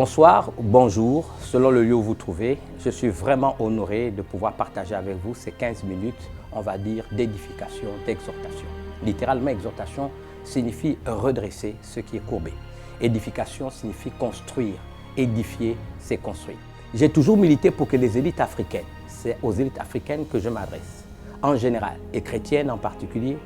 Bonsoir, bonjour, selon le lieu où vous trouvez. Je suis vraiment honoré de pouvoir partager avec vous ces 15 minutes, on va dire, d'édification, d'exhortation. Littéralement, exhortation signifie redresser ce qui est courbé. Édification signifie construire. Édifier, c'est construire. J'ai toujours milité pour que les élites africaines, c'est aux élites africaines que je m'adresse, en général, et chrétiennes en particulier,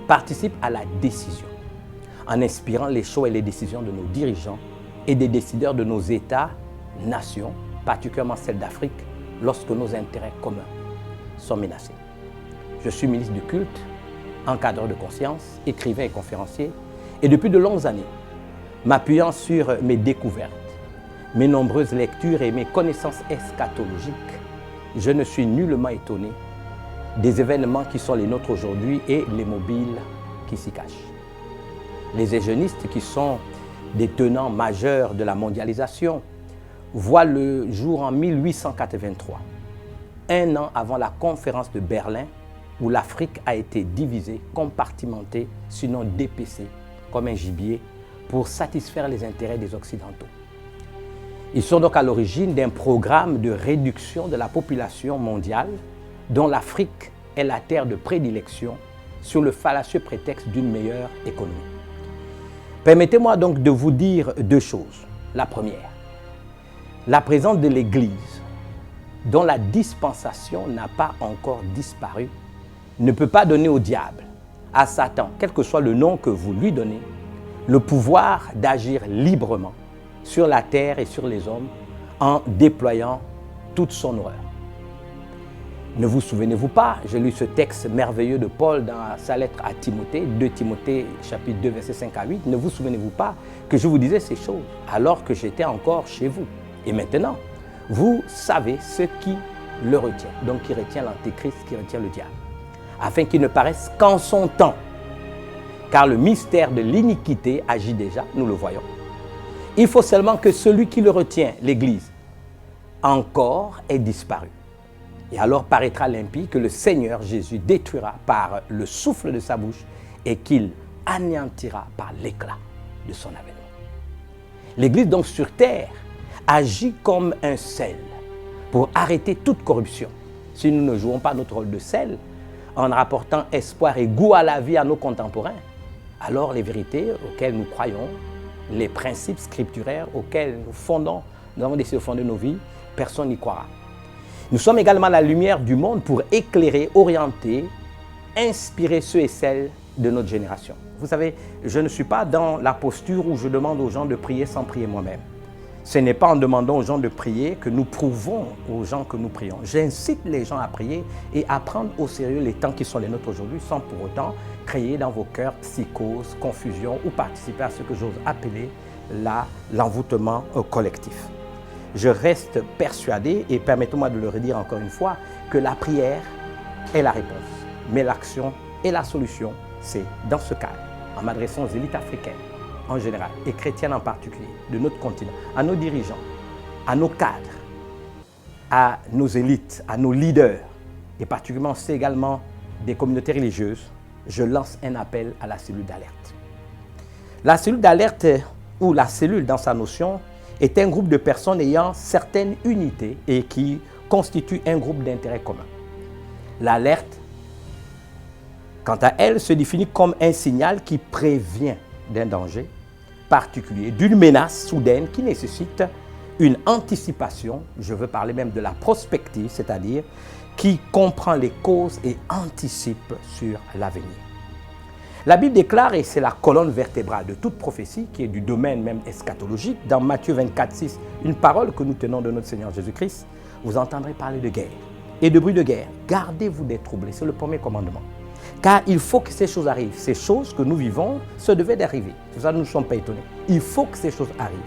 participent à la décision, en inspirant les choix et les décisions de nos dirigeants et des décideurs de nos États, nations, particulièrement celles d'Afrique, lorsque nos intérêts communs sont menacés. Je suis ministre du culte, encadreur de conscience, écrivain et conférencier, et depuis de longues années, m'appuyant sur mes découvertes, mes nombreuses lectures et mes connaissances eschatologiques, je ne suis nullement étonné des événements qui sont les nôtres aujourd'hui et les mobiles qui s'y cachent. Les hégémonistes qui sont des tenants majeurs de la mondialisation, voient le jour en 1883, un an avant la conférence de Berlin, où l'Afrique a été divisée, compartimentée, sinon dépecée, comme un gibier, pour satisfaire les intérêts des Occidentaux. Ils sont donc à l'origine d'un programme de réduction de la population mondiale, dont l'Afrique est la terre de prédilection, sur le fallacieux prétexte d'une meilleure économie. Permettez-moi donc de vous dire deux choses. La première, la présence de l'Église, dont la dispensation n'a pas encore disparu, ne peut pas donner au diable, à Satan, quel que soit le nom que vous lui donnez, le pouvoir d'agir librement sur la terre et sur les hommes en déployant toute son horreur. Ne vous souvenez-vous pas, j'ai lu ce texte merveilleux de Paul dans sa lettre à Timothée, 2 Timothée chapitre 2 versets 5 à 8, ne vous souvenez-vous pas que je vous disais ces choses alors que j'étais encore chez vous. Et maintenant, vous savez ce qui le retient, donc qui retient l'antéchrist, qui retient le diable, afin qu'il ne paraisse qu'en son temps, car le mystère de l'iniquité agit déjà, nous le voyons. Il faut seulement que celui qui le retient, l'Église, encore ait disparu. Et alors paraîtra l'impie que le Seigneur Jésus détruira par le souffle de sa bouche et qu'il anéantira par l'éclat de son avènement. L'Église donc sur terre agit comme un sel pour arrêter toute corruption. Si nous ne jouons pas notre rôle de sel en rapportant espoir et goût à la vie à nos contemporains, alors les vérités auxquelles nous croyons, les principes scripturaires auxquels nous avons décidé de fonder nos vies, personne n'y croira. Nous sommes également la lumière du monde pour éclairer, orienter, inspirer ceux et celles de notre génération. Vous savez, je ne suis pas dans la posture où je demande aux gens de prier sans prier moi-même. Ce n'est pas en demandant aux gens de prier que nous prouvons aux gens que nous prions. J'incite les gens à prier et à prendre au sérieux les temps qui sont les nôtres aujourd'hui sans pour autant créer dans vos cœurs psychose, confusion ou participer à ce que j'ose appeler l'envoûtement collectif. Je reste persuadé, et permettez-moi de le redire encore une fois, que la prière est la réponse. Mais l'action et la solution, c'est dans ce cadre, en m'adressant aux élites africaines en général, et chrétiennes en particulier, de notre continent, à nos dirigeants, à nos cadres, à nos élites, à nos leaders, et particulièrement c'est également des communautés religieuses, je lance un appel à la cellule d'alerte. La cellule d'alerte, ou la cellule dans sa notion, est un groupe de personnes ayant certaines unités et qui constituent un groupe d'intérêt commun. L'alerte, quant à elle, se définit comme un signal qui prévient d'un danger particulier, d'une menace soudaine qui nécessite une anticipation, je veux parler même de la prospective, c'est-à-dire qui comprend les causes et anticipe sur l'avenir. La Bible déclare, et c'est la colonne vertébrale de toute prophétie, qui est du domaine même eschatologique, dans Matthieu 24, 6, une parole que nous tenons de notre Seigneur Jésus-Christ, vous entendrez parler de guerre et de bruit de guerre. Gardez-vous d'être troublés, c'est le premier commandement. Car il faut que ces choses arrivent. Ces choses que nous vivons, se devaient d'arriver. C'est pour ça que nous ne sommes pas étonnés. Il faut que ces choses arrivent.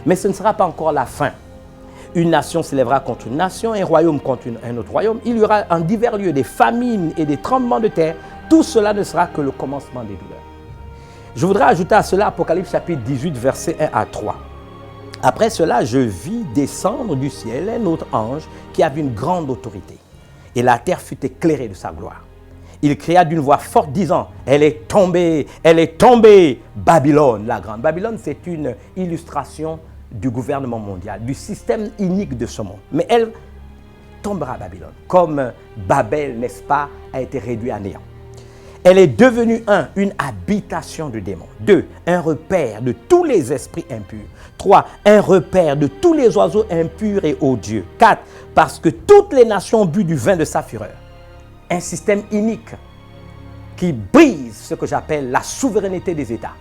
Mais ce ne sera pas encore la fin. Une nation s'élèvera contre une nation, un royaume contre un autre royaume. Il y aura en divers lieux des famines et des tremblements de terre. Tout cela ne sera que le commencement des douleurs. Je voudrais ajouter à cela Apocalypse chapitre 18, versets 1 à 3. Après cela, je vis descendre du ciel un autre ange qui avait une grande autorité. Et la terre fut éclairée de sa gloire. Il cria d'une voix forte disant, « Elle est tombée, Babylone, la grande. » Babylone, c'est une illustration du gouvernement mondial, du système unique de ce monde. Mais elle tombera à Babylone, comme Babel, n'est-ce pas, a été réduit à néant. Elle est devenue, une habitation de démons. 2, un repère de tous les esprits impurs. 3, un repère de tous les oiseaux impurs et odieux. 4, parce que toutes les nations ont bu du vin de sa fureur. Un système unique qui brise ce que j'appelle la souveraineté des États,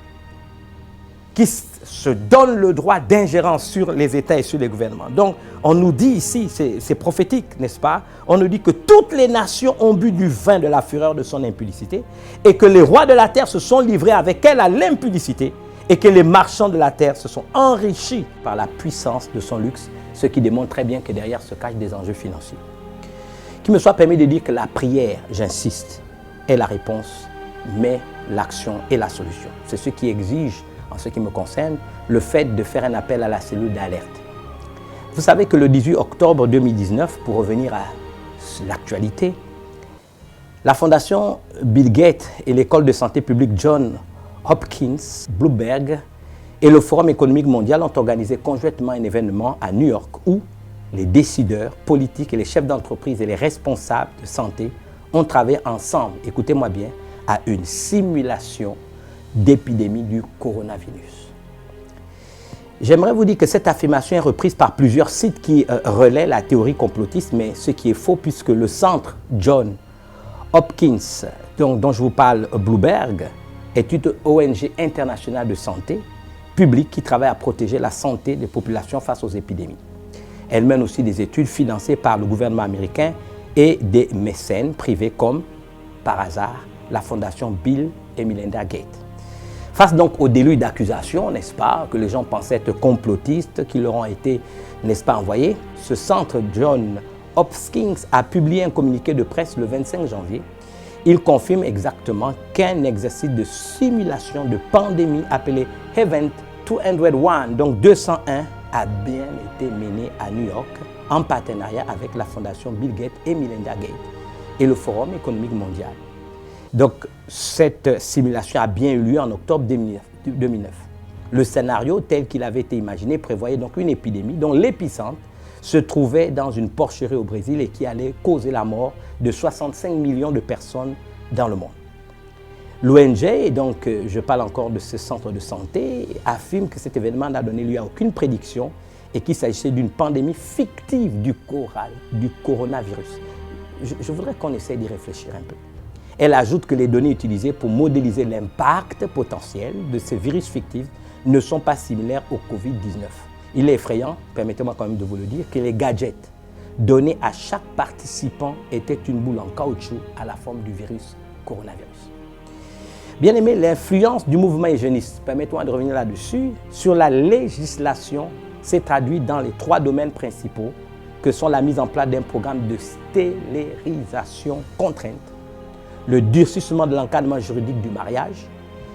qui se donne le droit d'ingérence sur les États et sur les gouvernements. Donc, on nous dit ici, c'est prophétique, n'est-ce pas? On nous dit que toutes les nations ont bu du vin de la fureur de son impudicité et que les rois de la terre se sont livrés avec elle à l'impudicité et que les marchands de la terre se sont enrichis par la puissance de son luxe, ce qui démontre très bien que derrière se cachent des enjeux financiers. Qu'il me soit permis de dire que la prière, j'insiste, est la réponse, mais l'action est la solution. C'est ce qui exige, en ce qui me concerne, le fait de faire un appel à la cellule d'alerte. Vous savez que le 18 octobre 2019, pour revenir à l'actualité, la fondation Bill Gates et l'école de santé publique John Hopkins, Bloomberg et le Forum économique mondial ont organisé conjointement un événement à New York où les décideurs politiques et les chefs d'entreprise et les responsables de santé ont travaillé ensemble, écoutez-moi bien, à une simulation d'épidémie du coronavirus. J'aimerais vous dire que cette affirmation est reprise par plusieurs sites qui relaient la théorie complotiste, mais ce qui est faux puisque le centre John Hopkins, dont je vous parle, Bloomberg, est une ONG internationale de santé publique qui travaille à protéger la santé des populations face aux épidémies. Elle mène aussi des études financées par le gouvernement américain et des mécènes privés comme, par hasard, la fondation Bill et Melinda Gates. Face donc au déluge d'accusations, n'est-ce pas, que les gens pensaient être complotistes, qui leur ont été, n'est-ce pas, envoyés, ce centre John Hopkins a publié un communiqué de presse le 25 janvier. Il confirme exactement qu'un exercice de simulation de pandémie appelé Event 201, donc 201, a bien été mené à New York en partenariat avec la fondation Bill Gates et Melinda Gates et le Forum économique mondial. Donc, cette simulation a bien eu lieu en octobre 2009. Le scénario tel qu'il avait été imaginé prévoyait donc une épidémie dont l'épicentre se trouvait dans une porcherie au Brésil et qui allait causer la mort de 65 millions de personnes dans le monde. L'ONG, et donc je parle encore de ce centre de santé, affirme que cet événement n'a donné lieu à aucune prédiction et qu'il s'agissait d'une pandémie fictive du coronavirus. Je voudrais qu'on essaie d'y réfléchir un peu. Elle ajoute que les données utilisées pour modéliser l'impact potentiel de ces virus fictifs ne sont pas similaires au Covid-19. Il est effrayant, permettez-moi quand même de vous le dire, que les gadgets donnés à chaque participant étaient une boule en caoutchouc à la forme du virus coronavirus. Bien aimé, l'influence du mouvement hygiéniste, permettez-moi de revenir là-dessus, sur la législation s'est traduite dans les 3 domaines principaux que sont la mise en place d'un programme de stérilisation contrainte, le durcissement de l'encadrement juridique du mariage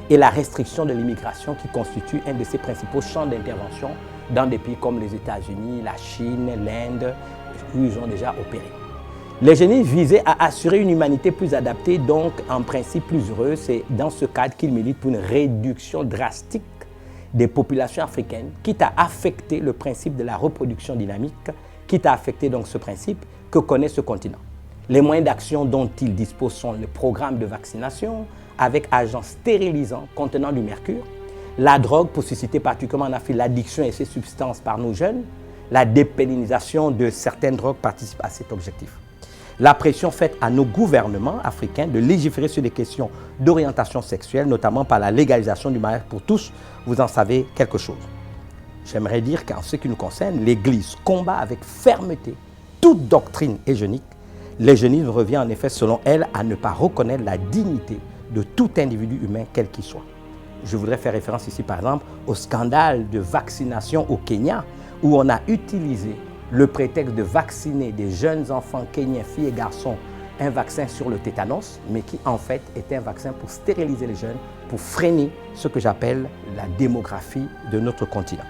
et la restriction de l'immigration qui constitue un de ses principaux champs d'intervention dans des pays comme les États-Unis, la Chine, l'Inde, où ils ont déjà opéré. Les génies visaient à assurer une humanité plus adaptée, donc en principe plus heureuse. C'est dans ce cadre qu'ils militent pour une réduction drastique des populations africaines, quitte à affecter le principe de la reproduction dynamique, quitte à affecter donc ce principe que connaît ce continent. Les moyens d'action dont ils disposent sont le programme de vaccination avec agents stérilisants contenant du mercure, la drogue, pour susciter particulièrement en Afrique l'addiction et ses substances par nos jeunes, la dépénalisation de certaines drogues participe à cet objectif. La pression faite à nos gouvernements africains de légiférer sur les questions d'orientation sexuelle, notamment par la légalisation du mariage pour tous, vous en savez quelque chose. J'aimerais dire qu'en ce qui nous concerne, l'Église combat avec fermeté toute doctrine hégénique. L'hégénisme revient en effet, selon elle, à ne pas reconnaître la dignité de tout individu humain, quel qu'il soit. Je voudrais faire référence ici, par exemple, au scandale de vaccination au Kenya, où on a utilisé le prétexte de vacciner des jeunes enfants kenyans, filles et garçons, un vaccin sur le tétanos, mais qui en fait était un vaccin pour stériliser les jeunes, pour freiner ce que j'appelle la démographie de notre continent.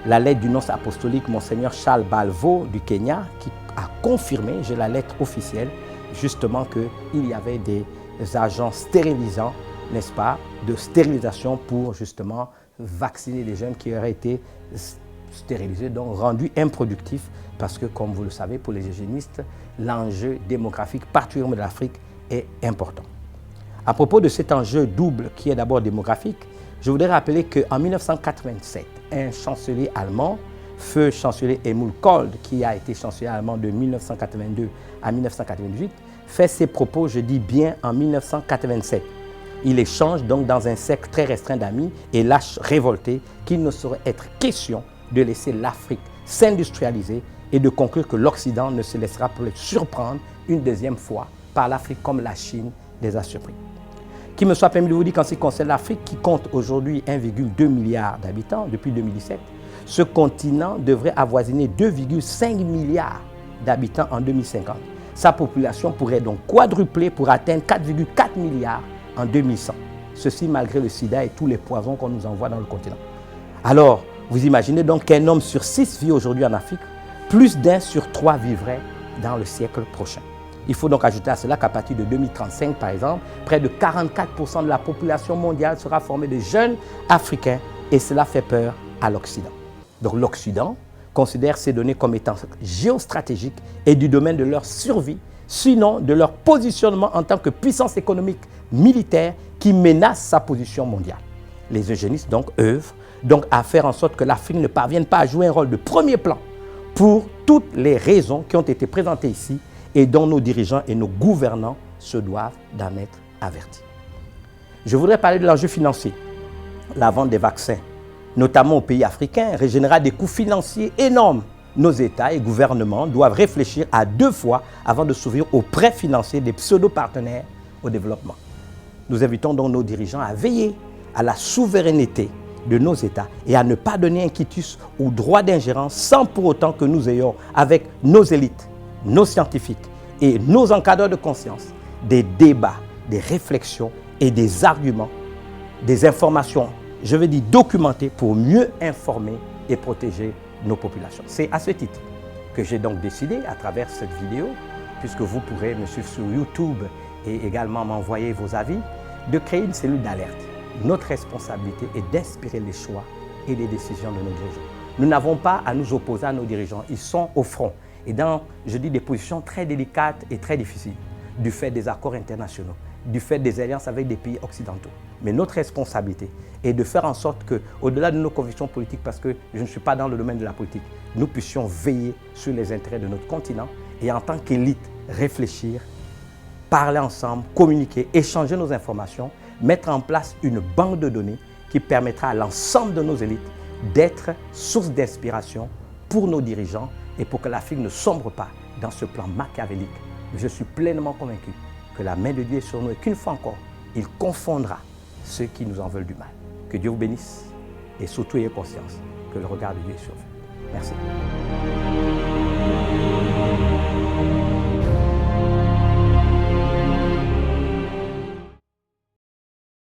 La lettre du nonce apostolique Monseigneur Charles Balvo du Kenya, qui a confirmé, j'ai la lettre officielle, justement qu'il y avait des agents stérilisants, n'est-ce pas, de stérilisation pour justement vacciner les jeunes qui auraient été stérilisé, donc rendu improductif, parce que, comme vous le savez, pour les eugénistes, l'enjeu démographique, particulièrement de l'Afrique, est important. À propos de cet enjeu double qui est d'abord démographique, je voudrais rappeler qu'en 1987, un chancelier allemand, feu chancelier Helmut Kohl, qui a été chancelier allemand de 1982 à 1998, fait ses propos, je dis bien, en 1987. Il échange donc dans un cercle très restreint d'amis et lâche révolté qu'il ne saurait être question de laisser l'Afrique s'industrialiser et de conclure que l'Occident ne se laissera pas surprendre une deuxième fois par l'Afrique comme la Chine les a surpris. Qu'il me soit permis de vous dire qu'en ce qui concerne l'Afrique, qui compte aujourd'hui 1,2 milliard d'habitants depuis 2017, ce continent devrait avoisiner 2,5 milliards d'habitants en 2050. Sa population pourrait donc quadrupler pour atteindre 4,4 milliards en 2100. Ceci malgré le sida et tous les poisons qu'on nous envoie dans le continent. Alors, vous imaginez donc qu'un homme sur 6 vit aujourd'hui en Afrique, plus d'un sur 3 vivrait dans le siècle prochain. Il faut donc ajouter à cela qu'à partir de 2035, par exemple, près de 44% de la population mondiale sera formée de jeunes Africains et cela fait peur à l'Occident. Donc l'Occident considère ces données comme étant géostratégiques et du domaine de leur survie, sinon de leur positionnement en tant que puissance économique militaire qui menace sa position mondiale. Les eugénistes donc œuvrent à faire en sorte que l'Afrique ne parvienne pas à jouer un rôle de premier plan pour toutes les raisons qui ont été présentées ici et dont nos dirigeants et nos gouvernants se doivent d'en être avertis. Je voudrais parler de l'enjeu financier. La vente des vaccins, notamment aux pays africains, régénérera des coûts financiers énormes. Nos États et gouvernements doivent réfléchir à 2 fois avant de s'ouvrir aux prêts financiers des pseudo-partenaires au développement. Nous invitons donc nos dirigeants à veiller à la souveraineté de nos États et à ne pas donner un quitus au droit d'ingérence sans pour autant que nous ayons, avec nos élites, nos scientifiques et nos encadreurs de conscience, des débats, des réflexions et des arguments, des informations, je veux dire documentées pour mieux informer et protéger nos populations. C'est à ce titre que j'ai donc décidé, à travers cette vidéo, puisque vous pourrez me suivre sur YouTube et également m'envoyer vos avis, de créer une cellule d'alerte. Notre responsabilité est d'inspirer les choix et les décisions de nos dirigeants. Nous n'avons pas à nous opposer à nos dirigeants, ils sont au front et dans, je dis, des positions très délicates et très difficiles, du fait des accords internationaux, du fait des alliances avec des pays occidentaux. Mais notre responsabilité est de faire en sorte que, au-delà de nos convictions politiques, parce que je ne suis pas dans le domaine de la politique, nous puissions veiller sur les intérêts de notre continent et en tant qu'élite, réfléchir, parler ensemble, communiquer, échanger nos informations, mettre en place une banque de données qui permettra à l'ensemble de nos élites d'être source d'inspiration pour nos dirigeants et pour que l'Afrique ne sombre pas dans ce plan machiavélique. Mais je suis pleinement convaincu que la main de Dieu est sur nous et qu'une fois encore, il confondra ceux qui nous en veulent du mal. Que Dieu vous bénisse et surtout ayez conscience que le regard de Dieu est sur vous. Merci.